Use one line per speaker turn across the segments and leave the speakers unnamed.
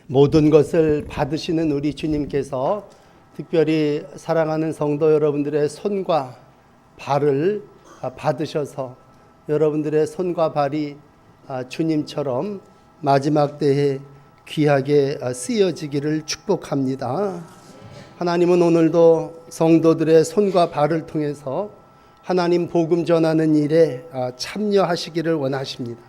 모든 것을 받으시는 우리 주님께서 특별히 사랑하는 성도 여러분들의 손과 발을 받으셔서 여러분들의 손과 발이 주님처럼 마지막 때에 귀하게 쓰여지기를 축복합니다. 하나님은 오늘도 성도들의 손과 발을 통해서 하나님 복음 전하는 일에 참여하시기를 원하십니다.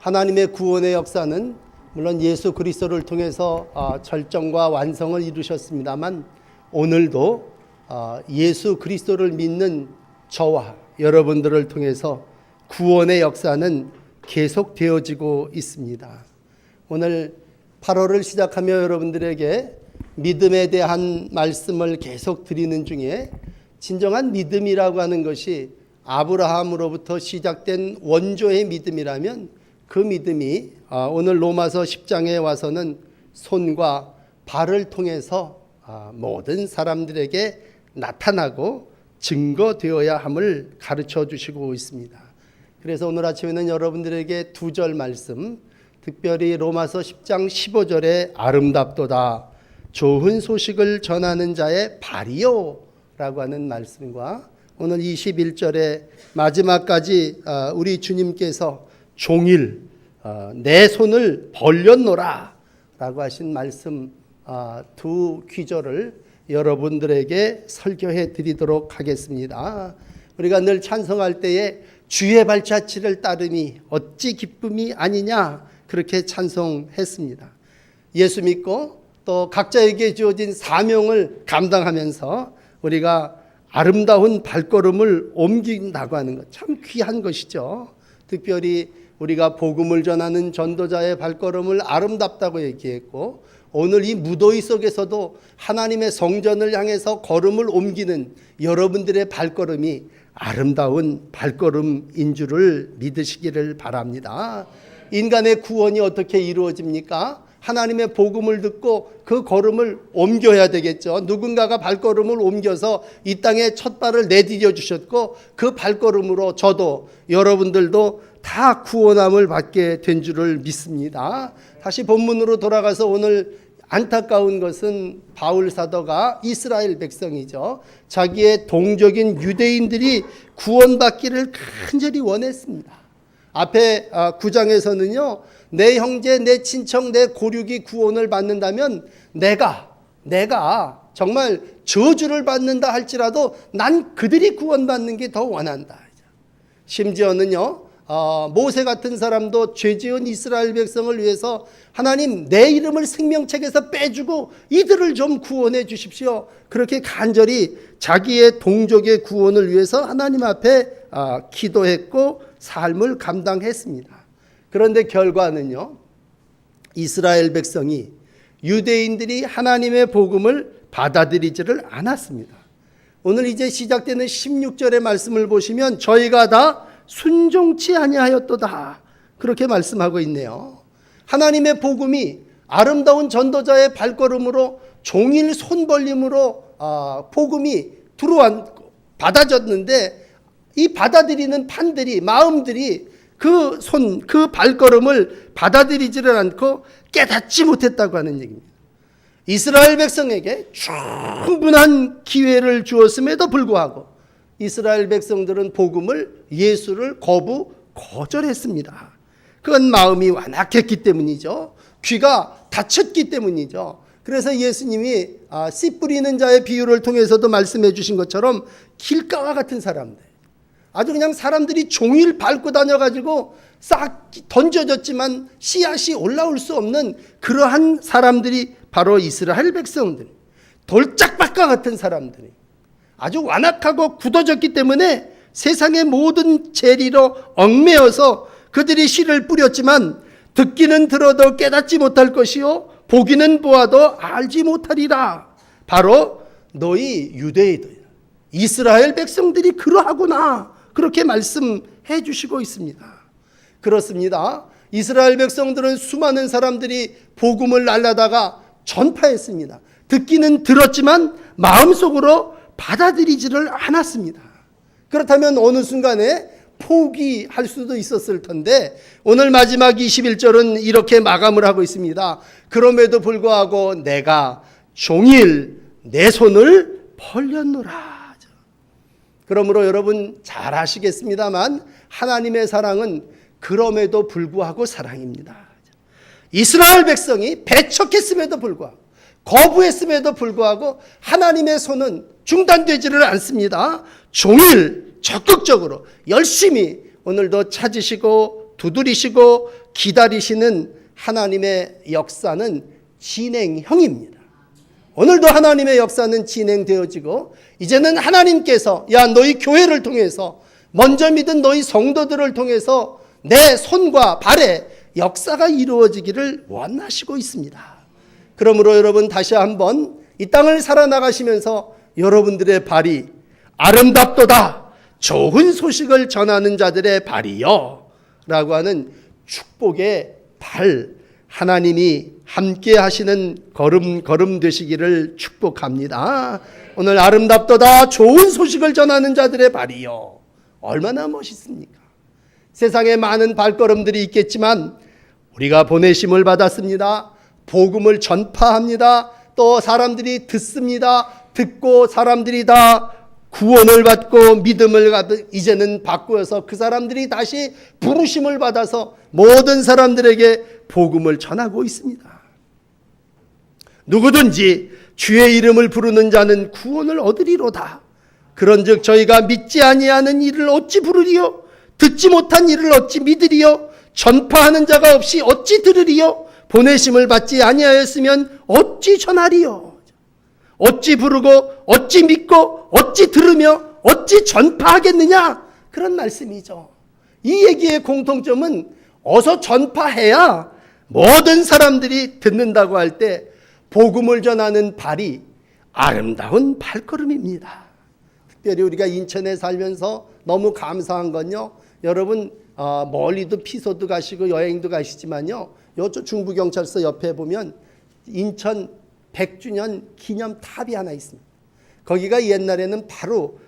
하나님의 구원의 역사는 물론 예수 그리스도를 통해서 절정과 완성을 이루셨습니다만 오늘도 예수 그리스도를 믿는 저와 여러분들을 통해서 구원의 역사는 계속되어지고 있습니다. 오늘 8월을 시작하며 여러분들에게 믿음에 대한 말씀을 계속 드리는 중에 진정한 믿음이라고 하는 것이 아브라함으로부터 시작된 원조의 믿음이라면 그 믿음이 오늘 로마서 10장에 와서는 손과 발을 통해서 모든 사람들에게 나타나고 증거되어야 함을 가르쳐 주시고 있습니다. 그래서 오늘 아침에는 여러분들에게 두 절 말씀, 특별히 로마서 10장 15절에 아름답도다 좋은 소식을 전하는 자의 발이요 라고 하는 말씀과 오늘 21절에 마지막까지 우리 주님께서 종일 내 손을 벌렸노라 라고 하신 말씀 두 귀절을 여러분들에게 설교해 드리도록 하겠습니다. 우리가 늘 찬송할 때에 주의 발자취를 따름이 어찌 기쁨이 아니냐 그렇게 찬송했습니다. 예수 믿고 또 각자에게 주어진 사명을 감당하면서 우리가 아름다운 발걸음을 옮긴다고 하는 것 참 귀한 것이죠. 특별히 우리가 복음을 전하는 전도자의 발걸음을 아름답다고 얘기했고 오늘 이 무더위 속에서도 하나님의 성전을 향해서 걸음을 옮기는 여러분들의 발걸음이 아름다운 발걸음인 줄을 믿으시기를 바랍니다. 인간의 구원이 어떻게 이루어집니까? 하나님의 복음을 듣고 그 걸음을 옮겨야 되겠죠. 누군가가 발걸음을 옮겨서 이 땅에 첫 발을 내디뎌 주셨고 그 발걸음으로 저도 여러분들도 다 구원함을 받게 된 줄을 믿습니다. 다시 본문으로 돌아가서 오늘 안타까운 것은 바울 사도가 이스라엘 백성이죠. 자기의 동족인 유대인들이 구원받기를 간절히 원했습니다. 앞에 9장에서는요. 내 형제, 내 친척, 내 고륙이 구원을 받는다면 내가 정말 저주를 받는다 할지라도 난 그들이 구원받는 게 더 원한다. 심지어는요. 모세 같은 사람도 죄지은 이스라엘 백성을 위해서 하나님 내 이름을 생명책에서 빼주고 이들을 좀 구원해 주십시오. 그렇게 간절히 자기의 동족의 구원을 위해서 하나님 앞에 기도했고 삶을 감당했습니다. 그런데 결과는요. 이스라엘 백성이 유대인들이 하나님의 복음을 받아들이지를 않았습니다. 오늘 이제 시작되는 16절의 말씀을 보시면 저희가 다 순종치 아니하였도다 그렇게 말씀하고 있네요. 하나님의 복음이 아름다운 전도자의 발걸음으로 종일 손벌림으로 복음이 받아졌는데 이 받아들이는 판들이 마음들이 그 발걸음을 받아들이지를 않고 깨닫지 못했다고 하는 얘기입니다. 이스라엘 백성에게 충분한 기회를 주었음에도 불구하고 이스라엘 백성들은 복음을 예수를 거절했습니다. 그건 마음이 완악했기 때문이죠. 귀가 닫혔기 때문이죠. 그래서 예수님이 씨 뿌리는 자의 비유를 통해서도 말씀해 주신 것처럼 길가와 같은 사람들, 아주 그냥 사람들이 종일 밟고 다녀가지고 싹 던져졌지만 씨앗이 올라올 수 없는 그러한 사람들이 바로 이스라엘 백성들, 돌짝밭과 같은 사람들이 아주 완악하고 굳어졌기 때문에 세상의 모든 재리로 얽매여서 그들이 씨를 뿌렸지만 듣기는 들어도 깨닫지 못할 것이요 보기는 보아도 알지 못하리라. 바로 너희 유대인들 이스라엘 백성들이 그러하구나 그렇게 말씀해 주시고 있습니다. 그렇습니다. 이스라엘 백성들은 수많은 사람들이 복음을 날라다가 전파했습니다. 듣기는 들었지만 마음속으로 받아들이지를 않았습니다. 그렇다면 어느 순간에 포기할 수도 있었을 텐데 오늘 마지막 21절은 이렇게 마감을 하고 있습니다. 그럼에도 불구하고 내가 종일 내 손을 벌렸노라. 그러므로 여러분 잘 아시겠습니다만 하나님의 사랑은 그럼에도 불구하고 사랑입니다. 이스라엘 백성이 배척했음에도 불구하고 거부했음에도 불구하고 하나님의 손은 중단되지를 않습니다. 종일 적극적으로 열심히 오늘도 찾으시고 두드리시고 기다리시는 하나님의 역사는 진행형입니다. 오늘도 하나님의 역사는 진행되어지고 이제는 하나님께서 야 너희 교회를 통해서 먼저 믿은 너희 성도들을 통해서 내 손과 발에 역사가 이루어지기를 원하시고 있습니다. 그러므로 여러분 다시 한번 이 땅을 살아나가시면서 여러분들의 발이 아름답도다 좋은 소식을 전하는 자들의 발이요 라고 하는 축복의 발, 하나님이 함께 하시는 걸음 되시기를 축복합니다. 오늘 아름답도다 좋은 소식을 전하는 자들의 발이요. 얼마나 멋있습니까? 세상에 많은 발걸음들이 있겠지만 우리가 보내심을 받았습니다. 복음을 전파합니다. 또 사람들이 듣습니다. 듣고 사람들이 다 구원을 받고 믿음을 받고 이제는 바꾸어서 그 사람들이 다시 부르심을 받아서 모든 사람들에게 복음을 전하고 있습니다. 누구든지 주의 이름을 부르는 자는 구원을 얻으리로다. 그런즉 저희가 믿지 아니하는 이를 어찌 부르리요? 듣지 못한 이를 어찌 믿으리요? 전파하는 자가 없이 어찌 들으리요? 보내심을 받지 아니하였으면 어찌 전하리요? 어찌 부르고 어찌 믿고 어찌 들으며 어찌 전파하겠느냐? 그런 말씀이죠. 이 얘기의 공통점은 어서 전파해야 모든 사람들이 듣는다고 할 때 복음을 전하는 발이 아름다운 발걸음입니다. 특별히 우리가 인천에 살면서 너무 감사한 건요. 여러분 멀리도 피서도 가시고 여행도 가시지만요. 요쪽 중부경찰서 옆에 보면 인천 100주년 기념탑이 하나 있습니다. 거기가 옛날에는 바로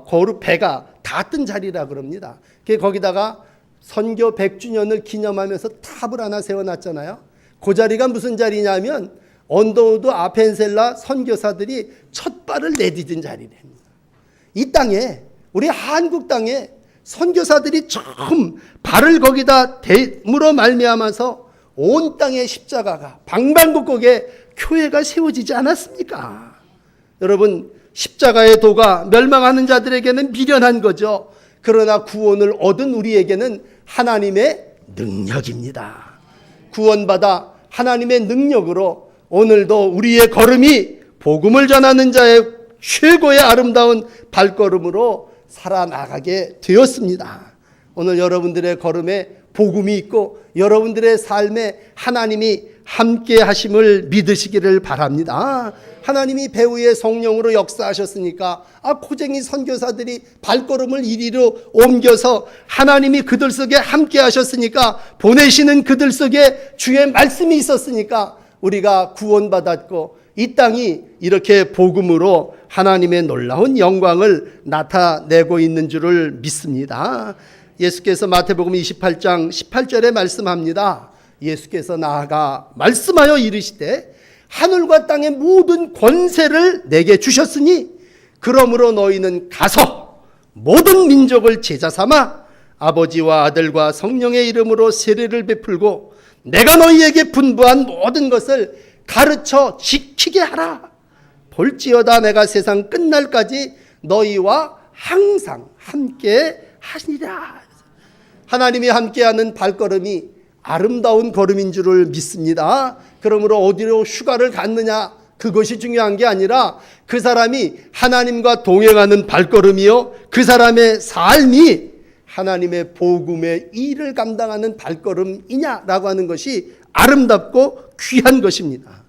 거루 배가 닿던 자리라 그럽니다. 거기다가 선교 100주년을 기념하면서 탑을 하나 세워놨잖아요. 그 자리가 무슨 자리냐면 언더우드 아펜셀라 선교사들이 첫 발을 내디딘 자리랍니다. 이 땅에 우리 한국 땅에 선교사들이 처음 발을 거기다 대물어 말미암아서 온 땅의 십자가가 방방곡곡에 교회가 세워지지 않았습니까? 여러분 십자가의 도가 멸망하는 자들에게는 미련한 거죠. 그러나 구원을 얻은 우리에게는 하나님의 능력입니다. 구원받아 하나님의 능력으로 오늘도 우리의 걸음이 복음을 전하는 자의 최고의 아름다운 발걸음으로 살아나가게 되었습니다. 오늘 여러분들의 걸음에 복음이 있고 여러분들의 삶에 하나님이 함께 하심을 믿으시기를 바랍니다. 하나님이 배후의 성령으로 역사하셨으니까 고쟁이 선교사들이 발걸음을 이리로 옮겨서 하나님이 그들 속에 함께 하셨으니까 보내시는 그들 속에 주의 말씀이 있었으니까 우리가 구원받았고 이 땅이 이렇게 복음으로 하나님의 놀라운 영광을 나타내고 있는 줄을 믿습니다. 예수께서 마태복음 28장 18절에 말씀합니다. 예수께서 나아가 말씀하여 이르시되 하늘과 땅의 모든 권세를 내게 주셨으니 그러므로 너희는 가서 모든 민족을 제자 삼아 아버지와 아들과 성령의 이름으로 세례를 베풀고 내가 너희에게 분부한 모든 것을 가르쳐 지키게 하라. 볼지어다 내가 세상 끝날까지 너희와 항상 함께 하시리라. 하나님이 함께하는 발걸음이 아름다운 걸음인 줄을 믿습니다. 그러므로 어디로 휴가를 갔느냐 그것이 중요한 게 아니라 그 사람이 하나님과 동행하는 발걸음이요 그 사람의 삶이 하나님의 복음의 일을 감당하는 발걸음이냐라고 하는 것이 아름답고 귀한 것입니다.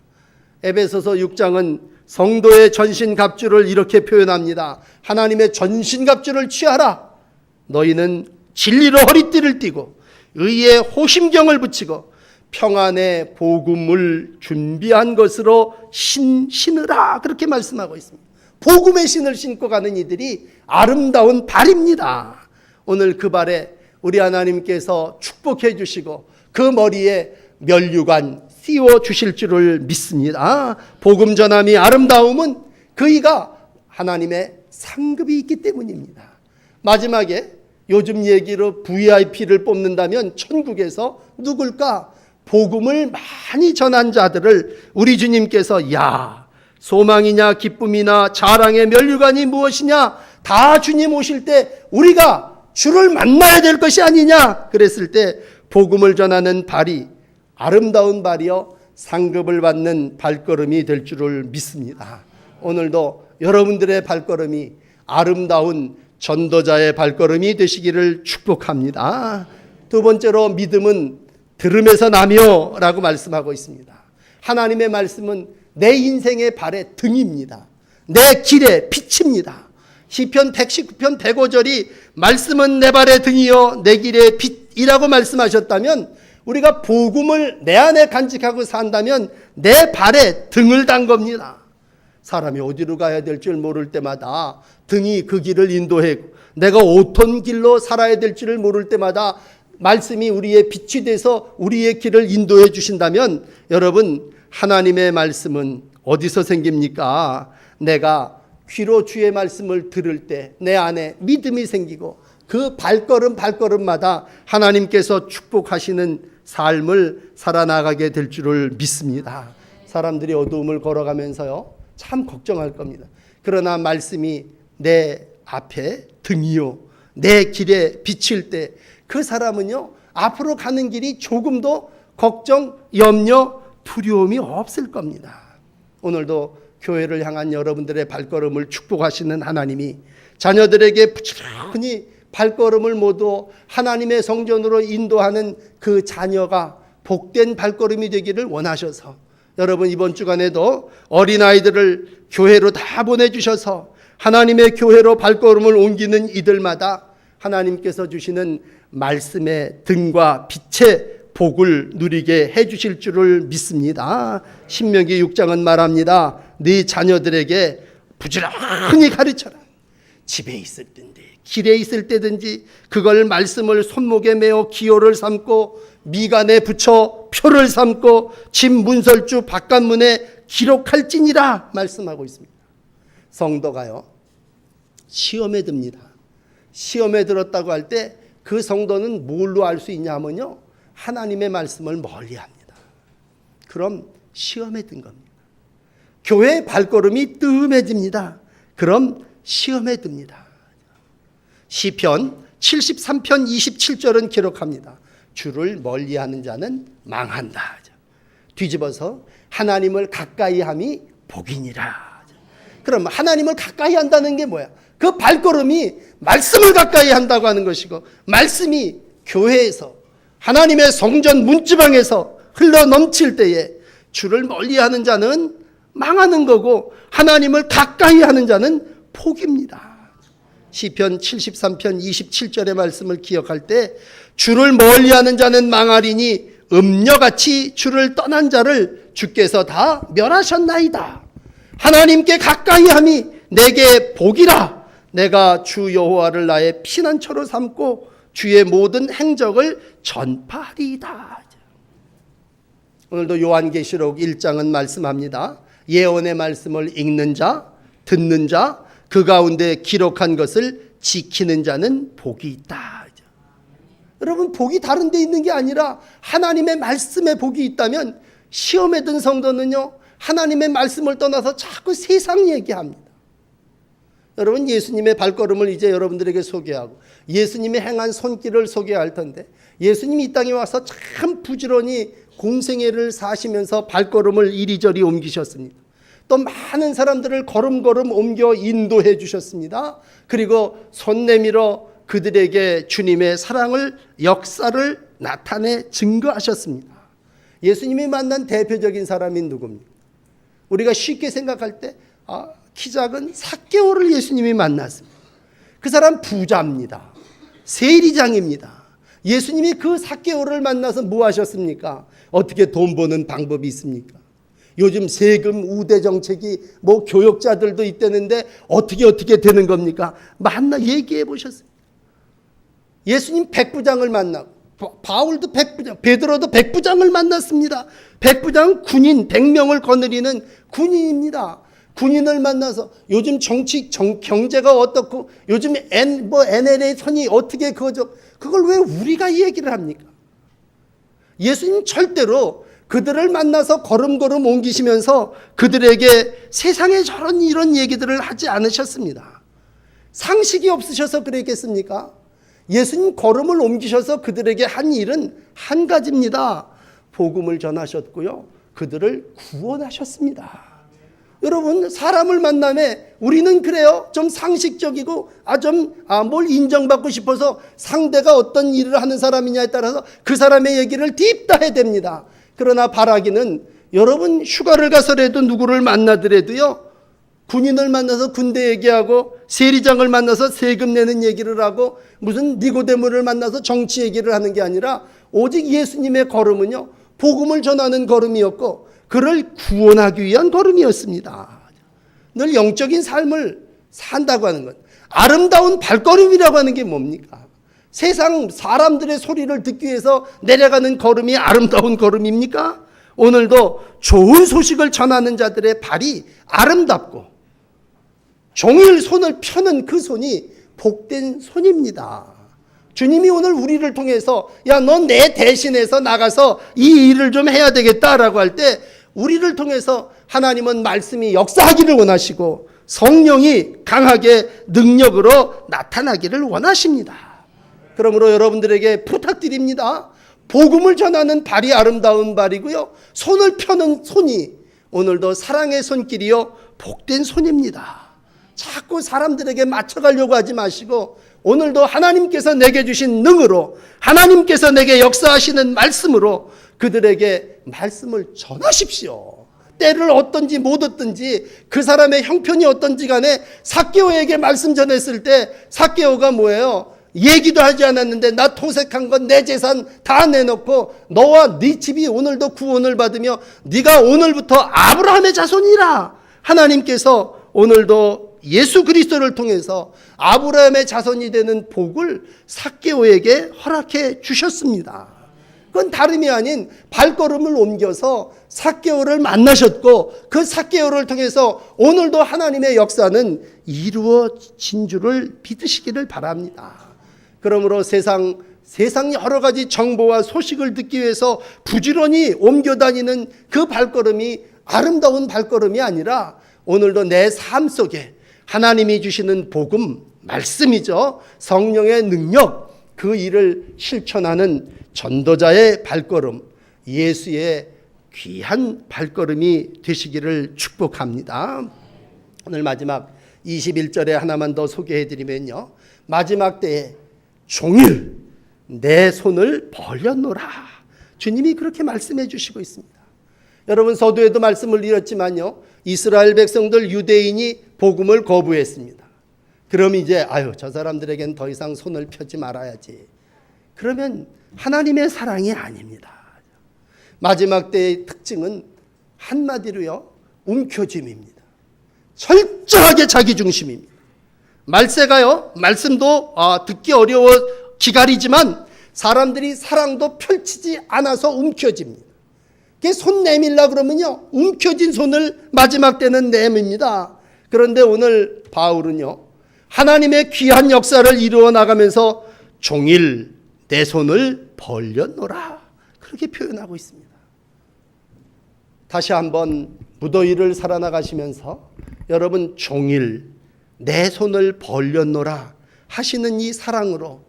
에베소서 6장은 성도의 전신갑주를 이렇게 표현합니다. 하나님의 전신갑주를 취하라. 너희는 진리로 허리띠를 띠고 의의 호심경을 붙이고 평안의 복음을 준비한 것으로 신으라. 그렇게 말씀하고 있습니다. 복음의 신을 신고 가는 이들이 아름다운 발입니다. 오늘 그 발에 우리 하나님께서 축복해 주시고 그 머리에 면류관 씌워 주실 줄을 믿습니다. 복음 전함이 아름다움은 그이가 하나님의 상급이 있기 때문입니다. 마지막에 요즘 얘기로 VIP를 뽑는다면 천국에서 누굴까? 복음을 많이 전한 자들을 우리 주님께서 야, 소망이냐 기쁨이나 자랑의 면류관이 무엇이냐 다 주님 오실 때 우리가 주를 만나야 될 것이 아니냐 그랬을 때 복음을 전하는 발이 아름다운 발이여 상급을 받는 발걸음이 될 줄을 믿습니다. 오늘도 여러분들의 발걸음이 아름다운 전도자의 발걸음이 되시기를 축복합니다. 두 번째로 믿음은 들음에서 나며 라고 말씀하고 있습니다. 하나님의 말씀은 내 인생의 발의 등입니다. 내 길의 빛입니다. 시편 119편 105절이 말씀은 내 발의 등이요 내 길의 빛이라고 말씀하셨다면 우리가 복음을 내 안에 간직하고 산다면 내 발에 등을 단 겁니다. 사람이 어디로 가야 될 줄 모를 때마다 등이 그 길을 인도해 내가 어떤 길로 살아야 될지를 모를 때마다 말씀이 우리의 빛이 돼서 우리의 길을 인도해 주신다면 여러분 하나님의 말씀은 어디서 생깁니까? 내가 귀로 주의 말씀을 들을 때 내 안에 믿음이 생기고 그 발걸음마다 하나님께서 축복하시는 삶을 살아나가게 될 줄을 믿습니다. 사람들이 어두움을 걸어가면서요 참 걱정할 겁니다. 그러나 말씀이 내 앞에 등이요 내 길에 비칠 때 그 사람은요 앞으로 가는 길이 조금도 걱정, 염려, 두려움이 없을 겁니다. 오늘도 교회를 향한 여러분들의 발걸음을 축복하시는 하나님이 자녀들에게 부지런히 발걸음을 모두 하나님의 성전으로 인도하는 그 자녀가 복된 발걸음이 되기를 원하셔서 여러분 이번 주간에도 어린아이들을 교회로 다 보내주셔서 하나님의 교회로 발걸음을 옮기는 이들마다 하나님께서 주시는 말씀의 등과 빛의 복을 누리게 해주실 줄을 믿습니다. 신명기 6장은 말합니다. 네 자녀들에게 부지런히 가르쳐라. 집에 있을 때인데 길에 있을 때든지 그걸 말씀을 손목에 메어 기호를 삼고 미간에 붙여 표를 삼고 집 문설주 바깥문에 기록할지니라 말씀하고 있습니다. 성도가요 시험에 듭니다. 시험에 들었다고 할 때 그 성도는 뭘로 알 수 있냐 하면요 하나님의 말씀을 멀리합니다. 그럼 시험에 든 겁니다. 교회의 발걸음이 뜸해집니다. 그럼 시험에 듭니다. 시편 73편 27절은 기록합니다. 주를 멀리하는 자는 망한다. 뒤집어서 하나님을 가까이함이 복이니라. 그럼 하나님을 가까이 한다는 게 뭐야? 그 발걸음이 말씀을 가까이 한다고 하는 것이고 말씀이 교회에서 하나님의 성전 문지방에서 흘러 넘칠 때에 주를 멀리하는 자는 망하는 거고 하나님을 가까이 하는 자는 복입니다. 시편 73편 27절의 말씀을 기억할 때 주를 멀리하는 자는 망하리니 음녀같이 주를 떠난 자를 주께서 다 멸하셨나이다. 하나님께 가까이함이 내게 복이라. 내가 주 여호와를 나의 피난처로 삼고 주의 모든 행적을 전파하리이다. 오늘도 요한계시록 1장은 말씀합니다. 예언의 말씀을 읽는 자, 듣는 자, 그 가운데 기록한 것을 지키는 자는 복이 있다. 여러분 복이 다른 데 있는 게 아니라 하나님의 말씀에 복이 있다면 시험에 든 성도는요 하나님의 말씀을 떠나서 자꾸 세상 얘기합니다. 여러분 예수님의 발걸음을 이제 여러분들에게 소개하고 예수님이 행한 손길을 소개할 텐데 예수님이 이 땅에 와서 참 부지런히 공생애를 사시면서 발걸음을 이리저리 옮기셨습니다. 또 많은 사람들을 걸음걸음 옮겨 인도해 주셨습니다. 그리고 손 내밀어 그들에게 주님의 사랑을 역사를 나타내 증거하셨습니다. 예수님이 만난 대표적인 사람이 누굽니까? 우리가 쉽게 생각할 때 키 작은 삭개오를 예수님이 만났습니다. 그 사람 부자입니다. 세리장입니다. 예수님이 그 삭개오를 만나서 뭐 하셨습니까? 어떻게 돈 버는 방법이 있습니까? 요즘 세금 우대 정책이 뭐 교역자들도 있다는데 어떻게 되는 겁니까? 만나 얘기해 보셨어요. 예수님 백부장을 만나고 바울도 백부장, 베드로도 백부장을 만났습니다. 백부장 군인 100명을 거느리는 군인입니다. 군인을 만나서 요즘 경제가 어떻고 요즘 NLA 선이 어떻게 그걸 왜 우리가 이 얘기를 합니까? 예수님 절대로 그들을 만나서 걸음걸음 옮기시면서 그들에게 세상에 저런 이런 얘기들을 하지 않으셨습니다. 상식이 없으셔서 그랬겠습니까? 예수님 걸음을 옮기셔서 그들에게 한 일은 한 가지입니다. 복음을 전하셨고요. 그들을 구원하셨습니다. 여러분, 사람을 만남에 우리는 그래요. 좀 상식적이고 뭘 인정받고 싶어서 상대가 어떤 일을 하는 사람이냐에 따라서 그 사람의 얘기를 딥다해야 됩니다. 그러나 바라기는 여러분 휴가를 가서라도 누구를 만나더라도요. 군인을 만나서 군대 얘기하고 세리장을 만나서 세금 내는 얘기를 하고 무슨 니고데모를 만나서 정치 얘기를 하는 게 아니라 오직 예수님의 걸음은요. 복음을 전하는 걸음이었고 그를 구원하기 위한 걸음이었습니다. 늘 영적인 삶을 산다고 하는 것. 아름다운 발걸음이라고 하는 게 뭡니까? 세상 사람들의 소리를 듣기 위해서 내려가는 걸음이 아름다운 걸음입니까? 오늘도 좋은 소식을 전하는 자들의 발이 아름답고 종일 손을 펴는 그 손이 복된 손입니다. 주님이 오늘 우리를 통해서 넌 내 대신해서 나가서 이 일을 좀 해야 되겠다라고 할 때 우리를 통해서 하나님은 말씀이 역사하기를 원하시고 성령이 강하게 능력으로 나타나기를 원하십니다. 그러므로 여러분들에게 부탁드립니다. 복음을 전하는 발이 아름다운 발이고요. 손을 펴는 손이 오늘도 사랑의 손길이요. 복된 손입니다. 자꾸 사람들에게 맞춰가려고 하지 마시고 오늘도 하나님께서 내게 주신 능으로 하나님께서 내게 역사하시는 말씀으로 그들에게 말씀을 전하십시오. 때를 얻든지 못 얻든지 그 사람의 형편이 어떤지 간에 삭개오에게 말씀 전했을 때 삭개오가 뭐예요? 얘기도 하지 않았는데 나 토색한 건 내 재산 다 내놓고 너와 네 집이 오늘도 구원을 받으며 네가 오늘부터 아브라함의 자손이라. 하나님께서 오늘도 예수 그리스도를 통해서 아브라함의 자손이 되는 복을 삭개오에게 허락해 주셨습니다. 그건 다름이 아닌 발걸음을 옮겨서 삭개오를 만나셨고 그 삭개오를 통해서 오늘도 하나님의 역사는 이루어진 줄을 믿으시기를 바랍니다. 그러므로 세상 여러 가지 정보와 소식을 듣기 위해서 부지런히 옮겨다니는 그 발걸음이 아름다운 발걸음이 아니라 오늘도 내 삶 속에 하나님이 주시는 복음, 말씀이죠. 성령의 능력, 그 일을 실천하는 전도자의 발걸음, 예수의 귀한 발걸음이 되시기를 축복합니다. 오늘 마지막 21절에 하나만 더 소개해드리면요. 마지막 때에 종일 내 손을 벌려놓으라. 주님이 그렇게 말씀해 주시고 있습니다. 여러분 서두에도 말씀을 드렸지만요. 이스라엘 백성들 유대인이 복음을 거부했습니다. 그럼 이제 저 사람들에겐 더 이상 손을 펴지 말아야지. 그러면 하나님의 사랑이 아닙니다. 마지막 때의 특징은 한마디로요. 움켜짐입니다. 철저하게 자기 중심입니다. 말세가요. 말씀도 듣기 어려워 기갈이지만 사람들이 사랑도 펼치지 않아서 움켜집니다. 손 내밀라 그러면요. 움켜진 손을 마지막 때는 내밉니다. 그런데 오늘 바울은요. 하나님의 귀한 역사를 이루어 나가면서 종일 내 손을 벌려놓으라. 그렇게 표현하고 있습니다. 다시 한번 무더위를 살아나가시면서 여러분 종일 내 손을 벌려놓으라 하시는 이 사랑으로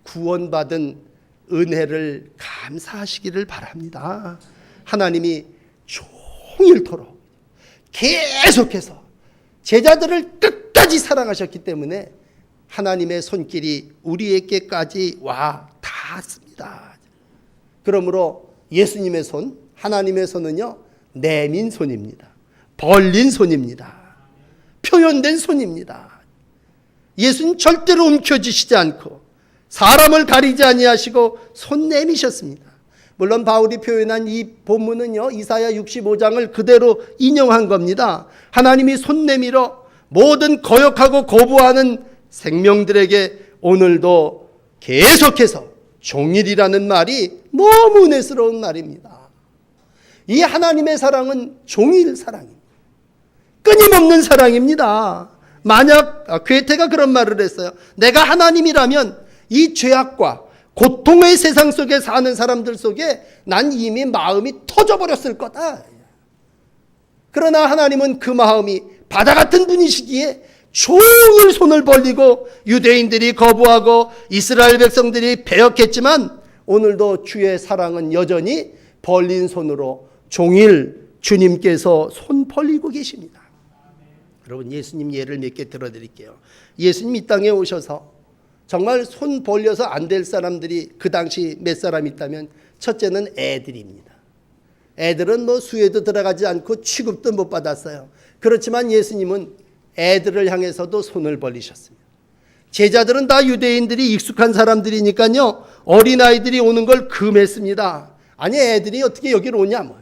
구원받은 은혜를 감사하시기를 바랍니다. 하나님이 종일토록 계속해서 제자들을 끝까지 사랑하셨기 때문에 하나님의 손길이 우리에게까지 와 닿았습니다. 그러므로 예수님의 손, 하나님의 손은요, 내민 손입니다. 벌린 손입니다. 표현된 손입니다. 예수님 절대로 움켜쥐시지 않고 사람을 가리지 아니하시고 손 내미셨습니다. 물론 바울이 표현한 이 본문은요, 이사야 65장을 그대로 인용한 겁니다. 하나님이 손 내밀어 모든 거역하고 거부하는 생명들에게 오늘도 계속해서 종일이라는 말이 너무 은혜스러운 말입니다. 이 하나님의 사랑은 종일 사랑입니다. 끊임없는 사랑입니다. 만약 괴테가 그런 말을 했어요. 내가 하나님이라면 이 죄악과 고통의 세상 속에 사는 사람들 속에 난 이미 마음이 터져버렸을 거다. 그러나 하나님은 그 마음이 바다 같은 분이시기에 종일 손을 벌리고 유대인들이 거부하고 이스라엘 백성들이 배역했지만 오늘도 주의 사랑은 여전히 벌린 손으로 종일 주님께서 손 벌리고 계십니다. 여러분, 예수님 예를 몇 개 들어드릴게요. 예수님 이 땅에 오셔서 정말 손 벌려서 안 될 사람들이 그 당시 몇 사람 있다면 첫째는 애들입니다. 애들은 뭐 수에도 들어가지 않고 취급도 못 받았어요. 그렇지만 예수님은 애들을 향해서도 손을 벌리셨습니다. 제자들은 다 유대인들이 익숙한 사람들이니까요, 어린아이들이 오는 걸 금했습니다. 아니, 애들이 어떻게 여기로 오냐 뭐.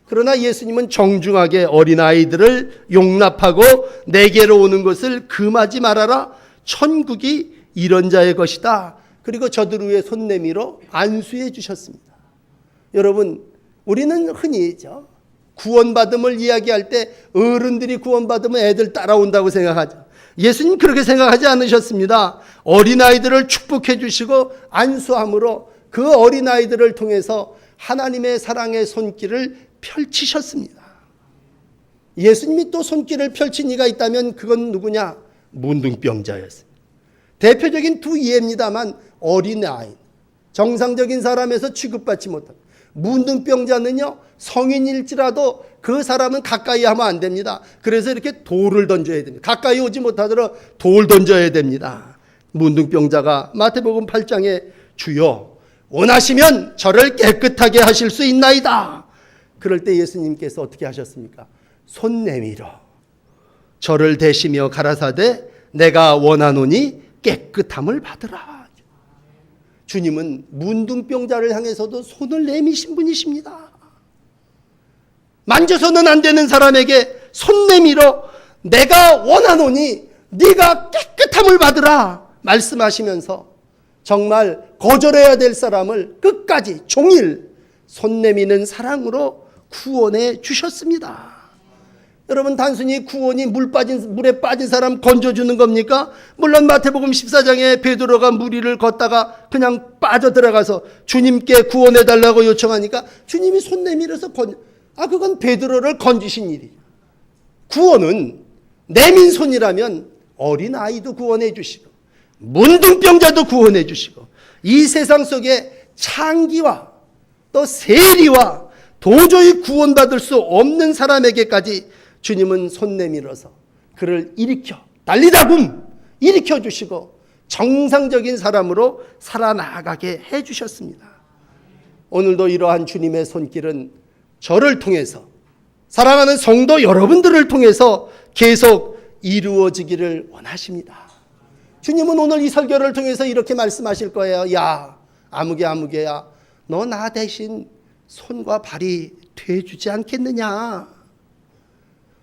그러나 예수님은 정중하게 어린아이들을 용납하고 내게로 오는 것을 금하지 말아라. 천국이 이런 자의 것이다. 그리고 저들 위에 손 내밀어 안수해 주셨습니다. 여러분, 우리는 흔히 구원받음을 이야기할 때 어른들이 구원받으면 애들 따라온다고 생각하죠. 예수님 그렇게 생각하지 않으셨습니다. 어린아이들을 축복해 주시고 안수함으로 그 어린아이들을 통해서 하나님의 사랑의 손길을 펼치셨습니다. 예수님이 또 손길을 펼친 이가 있다면 그건 누구냐? 문둥병자였어요. 대표적인 두 예입니다만 어린아이, 정상적인 사람에서 취급받지 못한 문둥병자는요, 성인일지라도 그 사람은 가까이 하면 안 됩니다. 그래서 이렇게 돌을 던져야 됩니다. 가까이 오지 못하도록 돌 던져야 됩니다. 문둥병자가 마태복음 8장에 주여 원하시면 저를 깨끗하게 하실 수 있나이다. 그럴 때 예수님께서 어떻게 하셨습니까? 손 내밀어 저를 대시며 가라사대 내가 원하노니 깨끗함을 받으라. 주님은 문둥병자를 향해서도 손을 내미신 분이십니다. 만져서는 안 되는 사람에게 손 내밀어 내가 원하노니 네가 깨끗함을 받으라 말씀하시면서 정말 거절해야 될 사람을 끝까지 종일 손 내미는 사랑으로 구원해 주셨습니다. 여러분, 단순히 구원이 물에 빠진 사람 건져주는 겁니까? 물론 마태복음 14장에 베드로가 물 위를 걷다가 그냥 빠져들어가서 주님께 구원해달라고 요청하니까 주님이 손 내밀어서 그건 베드로를 건지신 일이에요. 구원은 내민 손이라면 어린아이도 구원해 주시고 문둥병자도 구원해 주시고 이 세상 속에 창기와 또 세리와 도저히 구원받을 수 없는 사람에게까지 주님은 손 내밀어서 그를 일으켜 달리다굼 일으켜 주시고 정상적인 사람으로 살아나가게 해 주셨습니다. 오늘도 이러한 주님의 손길은 저를 통해서 사랑하는 성도 여러분들을 통해서 계속 이루어지기를 원하십니다. 주님은 오늘 이 설교를 통해서 이렇게 말씀하실 거예요. 야, 아무개야, 너 나 대신 손과 발이 돼주지 않겠느냐?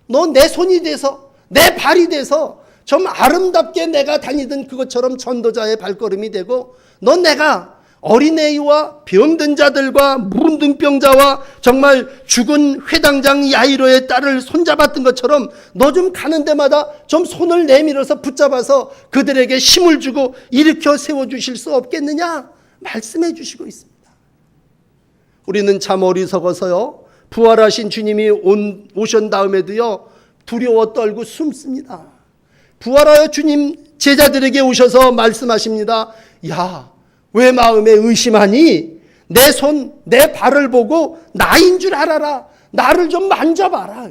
너 내 손이 돼서 내 발이 돼서 좀 아름답게 내가 다니던 그것처럼 전도자의 발걸음이 되고 넌 내가 어린애와 병든 자들과 문둥병자와 정말 죽은 회당장 야이로의 딸을 손잡았던 것처럼 너 좀 가는 데마다 좀 손을 내밀어서 붙잡아서 그들에게 힘을 주고 일으켜 세워주실 수 없겠느냐 말씀해 주시고 있습니다. 우리는 참 어리석어서요, 부활하신 주님이 오신 다음에도요 두려워 떨고 숨습니다. 부활하여 주님 제자들에게 오셔서 말씀하십니다. 야, 왜 마음에 의심하니? 내 손, 내 발을 보고 나인 줄 알아라. 나를 좀 만져봐라.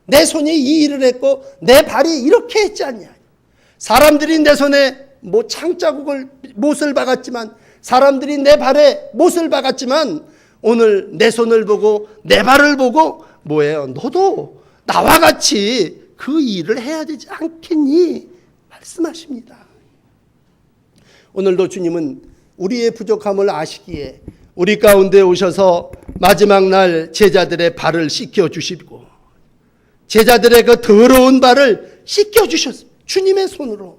내 손이 이 일을 했고 내 발이 이렇게 했지 않냐. 사람들이 내 손에 창자국을 못을 박았지만, 사람들이 내 발에 못을 박았지만 오늘 내 손을 보고 내 발을 보고 뭐예요? 너도 나와 같이 그 일을 해야 되지 않겠니? 말씀하십니다. 오늘도 주님은 우리의 부족함을 아시기에 우리 가운데 오셔서 마지막 날 제자들의 발을 씻겨주시고 제자들의 그 더러운 발을 씻겨주셨습니다. 주님의 손으로.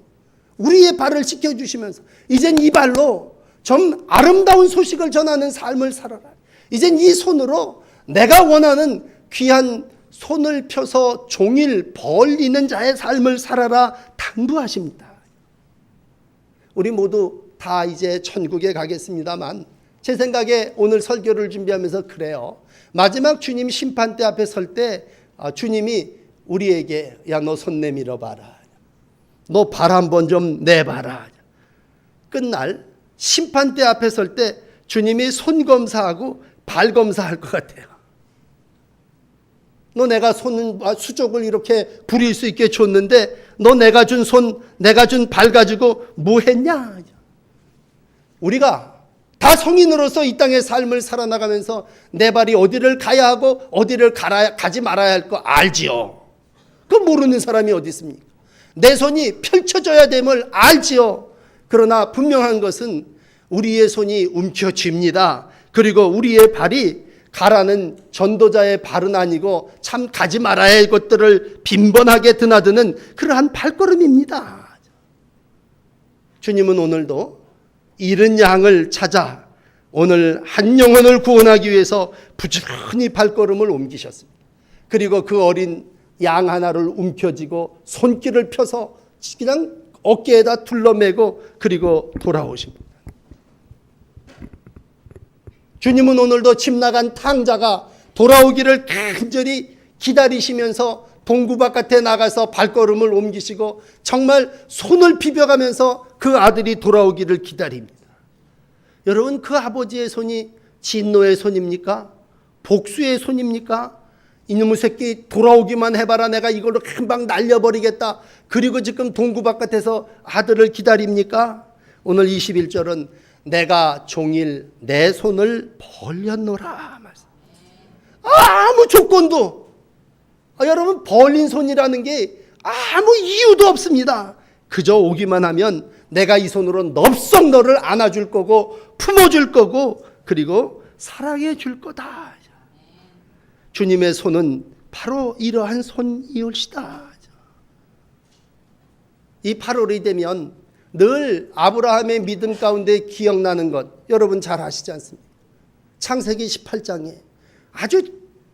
우리의 발을 씻겨주시면서 이젠 이 발로 좀 아름다운 소식을 전하는 삶을 살아라. 이젠 이 손으로 내가 원하는 귀한 손을 펴서 종일 벌리는 자의 삶을 살아라 당부하십니다. 우리 모두 다 이제 천국에 가겠습니다만 제 생각에 오늘 설교를 준비하면서 그래요. 마지막 주님 심판대 앞에 설 때 주님이 우리에게 야, 너 손 내밀어 봐라. 너 발 한번 좀 내봐라. 끝날 심판대 앞에 설 때 주님이 손 검사하고 발 검사할 것 같아요. 너 내가 수족을 이렇게 부릴 수 있게 줬는데 너 내가 준 손, 내가 준 발 가지고 뭐 했냐? 우리가 다 성인으로서 이 땅의 삶을 살아나가면서 내 발이 어디를 가야 하고 어디를 가지 말아야 할 거 알지요. 그 모르는 사람이 어디 있습니까? 내 손이 펼쳐져야 됨을 알지요. 그러나 분명한 것은 우리의 손이 움켜쥡니다. 그리고 우리의 발이 가라는 전도자의 발은 아니고 참 가지 말아야 할 것들을 빈번하게 드나드는 그러한 발걸음입니다. 주님은 오늘도 잃은 양을 찾아 오늘 한 영혼을 구원하기 위해서 부지런히 발걸음을 옮기셨습니다. 그리고 그 어린 양 하나를 움켜쥐고 손길을 펴서 그냥 어깨에다 둘러매고 그리고 돌아오십니다. 주님은 오늘도 집 나간 탕자가 돌아오기를 간절히 기다리시면서 동구 바깥에 나가서 발걸음을 옮기시고 정말 손을 비벼가면서 그 아들이 돌아오기를 기다립니다. 여러분, 그 아버지의 손이 진노의 손입니까? 복수의 손입니까? 이놈의 새끼 돌아오기만 해봐라, 내가 이걸로 금방 날려버리겠다. 그리고 지금 동구 바깥에서 아들을 기다립니까? 오늘 21절은 내가 종일 내 손을 벌렸노라. 아무 조건도, 여러분, 벌린 손이라는 게 아무 이유도 없습니다. 그저 오기만 하면 내가 이 손으로 넙석 너를 안아줄 거고 품어줄 거고 그리고 사랑해 줄 거다. 주님의 손은 바로 이러한 손이올시다. 이 8월이 되면 늘 아브라함의 믿음 가운데 기억나는 것 여러분 잘 아시지 않습니까? 창세기 18장에 아주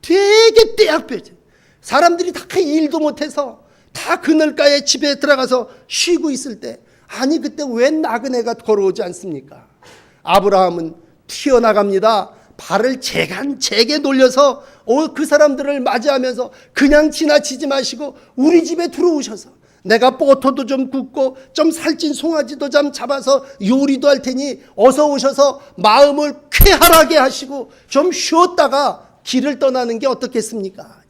되게 떼약볕 사람들이 다 일도 못해서 다 그늘가에 집에 들어가서 쉬고 있을 때 아니 그때 웬 나그네가 걸어오지 않습니까? 아브라함은 튀어나갑니다. 발을 재게 돌려서 그 사람들을 맞이하면서 그냥 지나치지 마시고 우리 집에 들어오셔서 내가 뽀토도 좀 굽고 좀 살찐 송아지도 좀 잡아서 요리도 할 테니 어서 오셔서 마음을 쾌활하게 하시고 좀 쉬었다가 길을 떠나는 게 어떻겠습니까?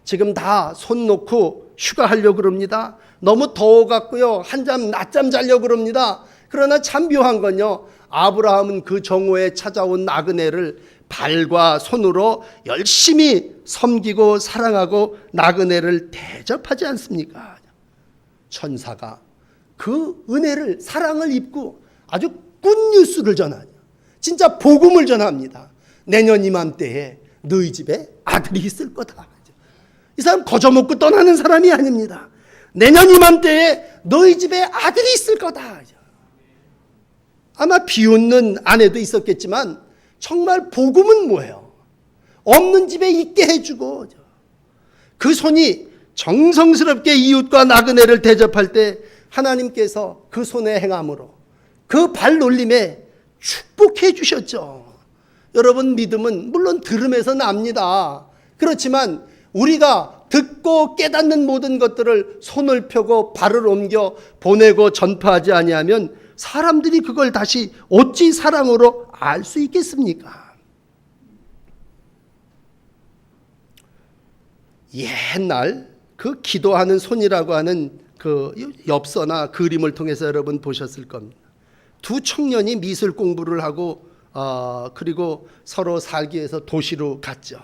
지금 다 손 놓고 휴가하려고 그럽니다. 너무 더워갖고요. 한잠 낮잠 자려고 그럽니다. 그러나 참 묘한 건요. 아브라함은 그 정오에 찾아온 나그네를 발과 손으로 열심히 섬기고 사랑하고 나그네를 대접하지 않습니까? 천사가 그 은혜를 사랑을 입고 아주 굿뉴스를 전하죠. 진짜 복음을 전합니다. 내년 이맘때에 너희 집에 아들이 있을 거다. 이 사람 거저먹고 떠나는 사람이 아닙니다. 내년 이맘때에 너희 집에 아들이 있을 거다. 아마 비웃는 아내도 있었겠지만 정말 복음은 뭐예요? 없는 집에 있게 해주고 그 손이 정성스럽게 이웃과 나그네를 대접할 때 하나님께서 그 손의 행함으로 그 발놀림에 축복해 주셨죠. 여러분 믿음은 물론 들음에서 납니다. 그렇지만 우리가 듣고 깨닫는 모든 것들을 손을 펴고 발을 옮겨 보내고 전파하지 아니하면 사람들이 그걸 다시 어찌 사랑으로 알 수 있겠습니까? 옛날 그 기도하는 손이라고 하는 그 엽서나 그림을 통해서 여러분 보셨을 겁니다. 두 청년이 미술 공부를 하고 그리고 서로 살기 위해서 도시로 갔죠.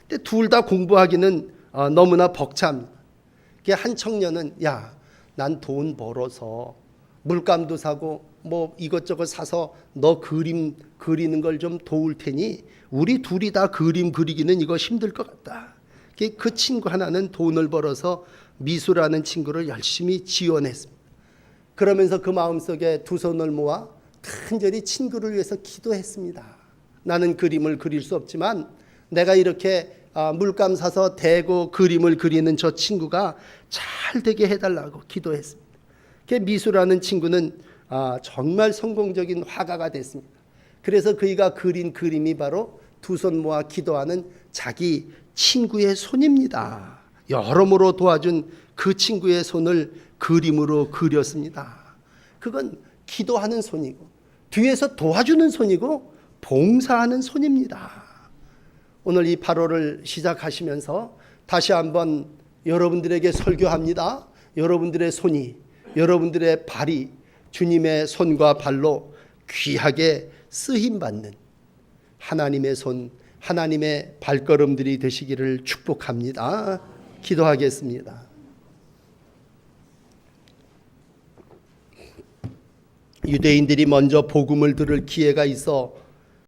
근데 둘 다 공부하기는 너무나 벅찹니다. 한 청년은 야, 난 돈 벌어서 물감도 사고 뭐 이것저것 사서 너 그림 그리는 걸 좀 도울 테니 우리 둘이 다 그림 그리기는 이거 힘들 것 같다. 그 친구 하나는 돈을 벌어서 미술하는 친구를 열심히 지원했습니다. 그러면서 그 마음속에 두 손을 모아 간절히 친구를 위해서 기도했습니다. 나는 그림을 그릴 수 없지만 내가 이렇게 물감 사서 대고 그림을 그리는 저 친구가 잘 되게 해달라고 기도했습니다. 미수라는 친구는 정말 성공적인 화가가 됐습니다. 그래서 그이가 그린 그림이 바로 두 손 모아 기도하는 자기 친구의 손입니다. 여러모로 도와준 그 친구의 손을 그림으로 그렸습니다. 그건 기도하는 손이고 뒤에서 도와주는 손이고 봉사하는 손입니다. 오늘 이 8월을 시작하시면서 다시 한번 여러분들에게 설교합니다. 여러분들의 손이, 여러분들의 발이 주님의 손과 발로 귀하게 쓰임받는 하나님의 손, 하나님의 발걸음들이 되시기를 축복합니다. 기도하겠습니다. 유대인들이 먼저 복음을 들을 기회가 있어